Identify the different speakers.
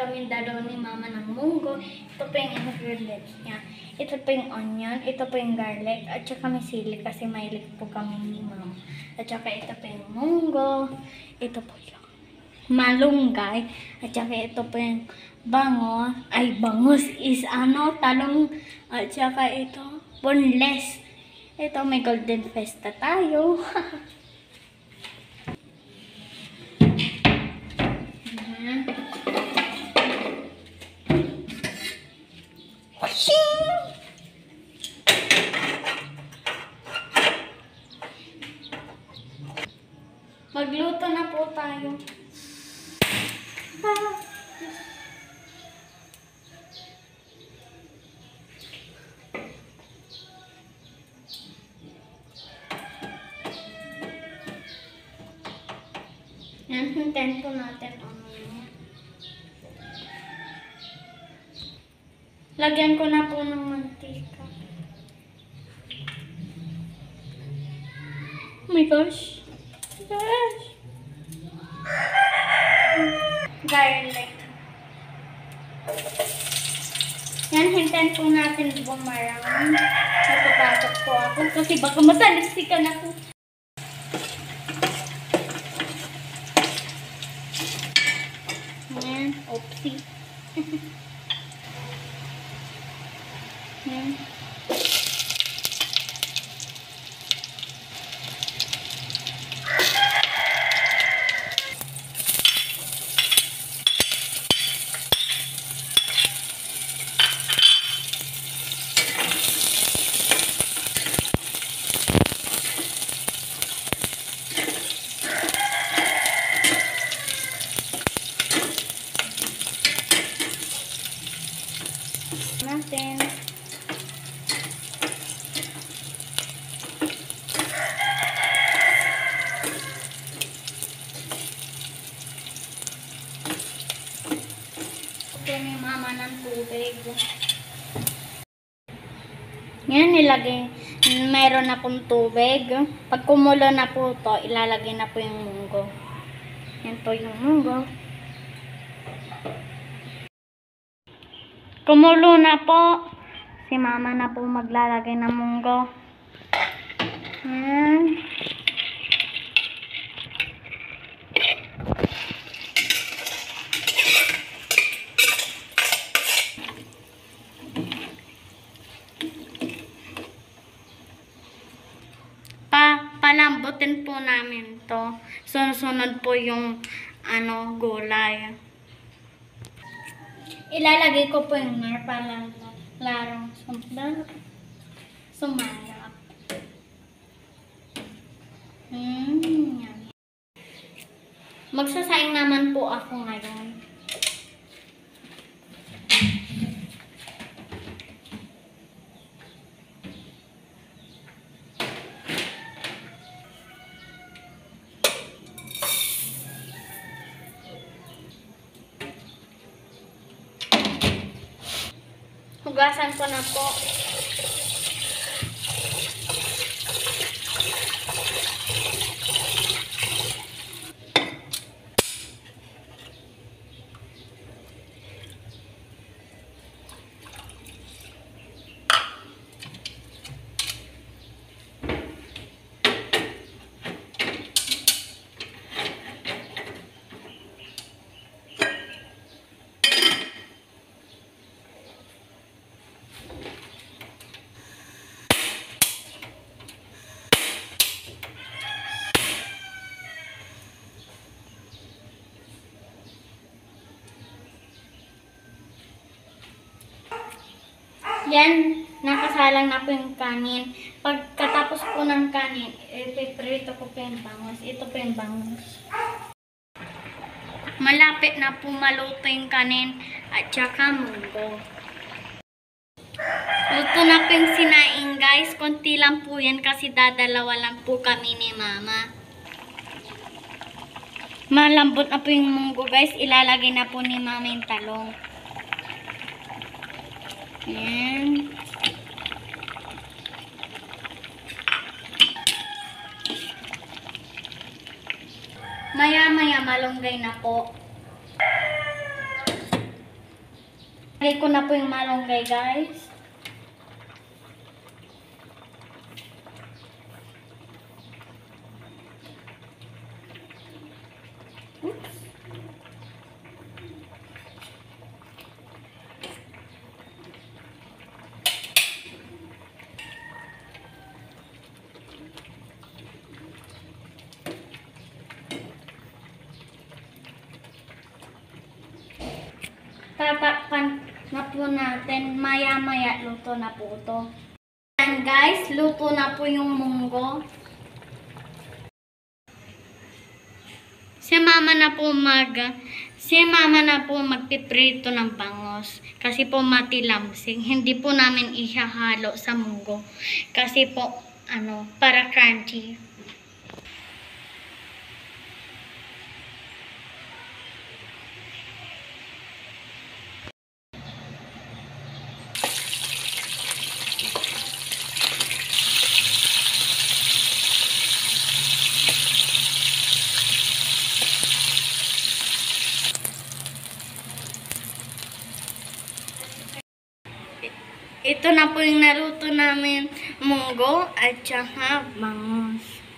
Speaker 1: kami dalawa ni Mama ng munggo. Ito po yung ingredients niya. Ito po yung onion, ito po yung garlic, at saka may sili kasi mahilig po kami ni Mama. At saka ito po yung munggo, ito po yung malunggay, at saka ito po yung bangus is talong, at saka ito, boneless. Ito may golden festa tayo. Magluto na po tayo. Yan, hintayin po natin niya. Lagyan ko na po ng mantika. Oh my gosh. Garlic. Yan, hintayin po natin bumarang. Napapasok po ako kasi baka matalisikan ako. Yan, oopsie. Yan. Natin. Ito ni Mama ng tubig. Yan, nilagay. Meron na pong tubig. Pag kumulo na po to, ilalagay na po yung munggo. Yan po yung munggo. Kumulo na po. Si Mama na po maglalagay ng munggo. Yan. Palambutin po namin to. Sunod po yung gulay. Ilalagay ko po yung nar para larong sumarap. Yan. Magsasaing naman po ako ngayon. Hugasan ko na po. Yan, nakasalang na po yung kanin. Pagkatapos po ng kanin, ipiprito ko po yung bangus. Ito po yung bangus. Malapit na po maluto yung kanin at saka munggo. Luto na po yung sinaing, guys. Konti lang po yan kasi dadalawa lang po kami ni Mama. Malambot na po yung munggo, guys. Ilalagay na po ni Mama yung talong. Yan. Maya-maya malunggay na po. Lagay ko na po yung malunggay, guys. Oops. Tatakpan na po natin. Maya-maya luto na po ito. Yan guys, luto na po yung munggo. Si mama na po magpiprito ng bangos. Kasi po matilamsing. Hindi po namin ihahalo sa munggo. Kasi po, para crunchy. Ito na po yung naluto namin munggo at saka bangos.